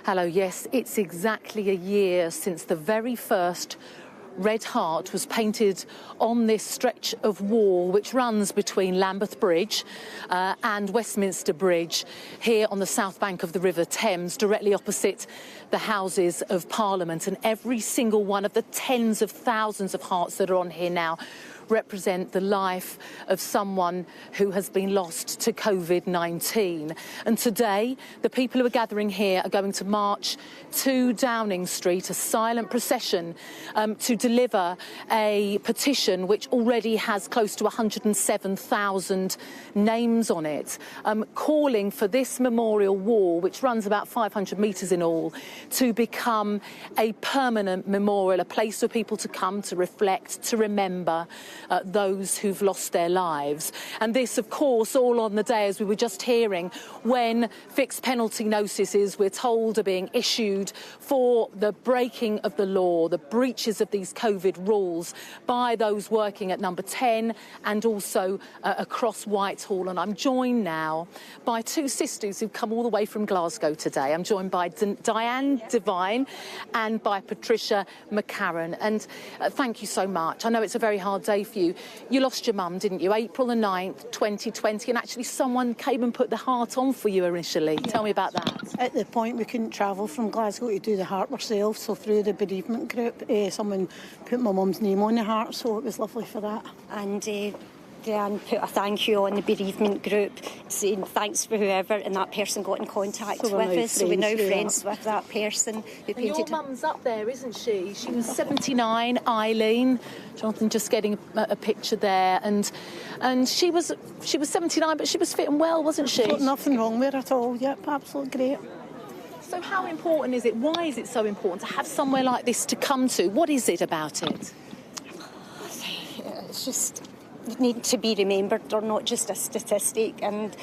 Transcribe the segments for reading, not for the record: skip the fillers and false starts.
Hello, yes, it's exactly a year since the very first Red Heart was painted on this stretch of wall which runs between Lambeth Bridge and Westminster Bridge here on the south bank of the River Thames, directly opposite the Houses of Parliament. And every single one of the tens of thousands of hearts that are on here now represent the life of someone who has been lost to COVID-19. And today, the people who are gathering here are going to march to Downing Street, a silent procession, to deliver a petition which already has close to 107,000 names on it, calling for this memorial wall, which runs about 500 metres in all, to become a permanent memorial, a place for people to come to reflect, to remember those who've lost their lives. And this, of course, all on the day, as we were just hearing, when fixed penalty notices, we're told, are being issued for the breaking of the law, the breaches of these COVID rules by those working at Number 10 and also across Whitehall. And I'm joined now by two sisters who've come all the way from Glasgow today. I'm joined by Diane Devine and by Patricia McCarran. And thank you so much. I know it's a very hard day for you. You lost your mum, didn't you? April the 9th, 2020, and actually someone came and put the heart on for you initially. Yeah. Tell me about that. At the point we couldn't travel from Glasgow to do the heart ourselves, so through the bereavement group, someone put my mum's name on the heart, so it was lovely for that. And Diane put a thank you on the bereavement group, saying thanks for whoever, and that person got in contact with us. So we're now friends with that person who painted. Your mum's up there, isn't she? She was 79, Eileen. Jonathan just getting a picture there, and she was 79, but she was fit and well, wasn't she? Nothing wrong with her at all. Yep, absolutely great. So how important is it? Why is it so important to have somewhere like this to come to? What is it about it? It's just need to be remembered. They're not just a statistic, and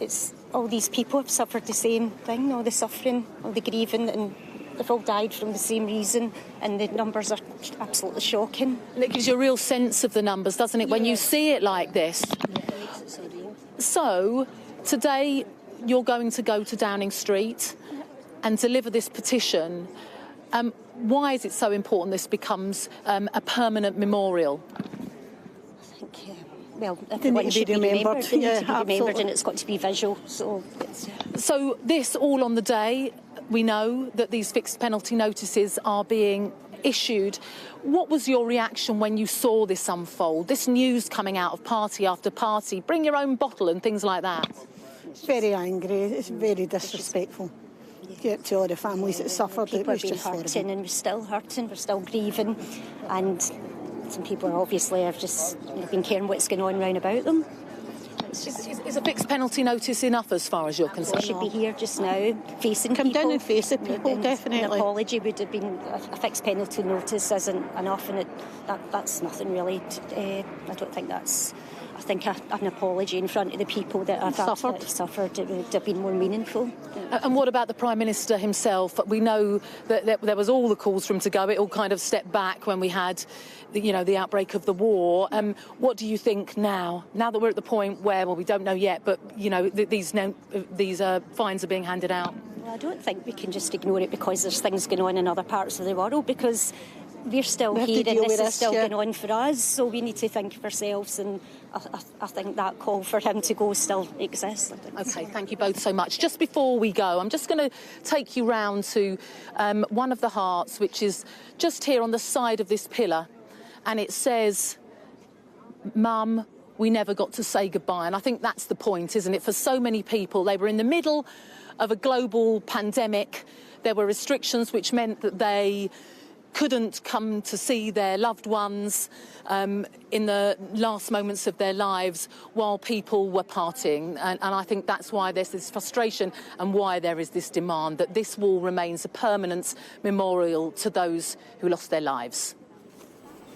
it's all these people have suffered the same thing, all the suffering, all the grieving, and they've all died from the same reason, and the numbers are absolutely shocking. And it gives you a real sense of the numbers, doesn't it, when you see it like this? So today you're going to go to Downing Street and deliver this petition. Why is it so important this becomes a permanent memorial? Well, everyone should be remembered. They need to be remembered, and it's got to be visual. So this all on the day, we know that these fixed penalty notices are being issued. What was your reaction when you saw this unfold, this news coming out of party after party? Bring your own bottle and things like that. It's very angry. It's very disrespectful. To all the families that suffered. People have been hurting, and we're still hurting. We're still grieving, and some people obviously have just been caring what's going on round about them. Is a fixed penalty notice enough as far as you're concerned? We should be here just now, facing people. Come down and face the people, definitely. An apology would have been, a fixed penalty notice isn't enough, and that's nothing really. I don't think that's... I think an apology in front of the people that have suffered, it would have been more meaningful. And what about the Prime Minister himself? We know that there was all the calls for him to go. It all kind of stepped back when we had, the outbreak of the war. What do you think now? Now that we're at the point where, well, we don't know yet, but these fines are being handed out. Well, I don't think we can just ignore it because there's things going on in other parts of the world, because we're still here and this is still going on for us, so we need to think of ourselves, and I think that call for him to go still exists. OK, thank you both so much. Just before we go, I'm just going to take you round to one of the hearts, which is just here on the side of this pillar, and it says, "Mum, we never got to say goodbye." And I think that's the point, isn't it? For so many people, they were in the middle of a global pandemic. There were restrictions which meant that they couldn't come to see their loved ones in the last moments of their lives while people were partying. And I think that's why there's this frustration and why there is this demand that this wall remains a permanent memorial to those who lost their lives.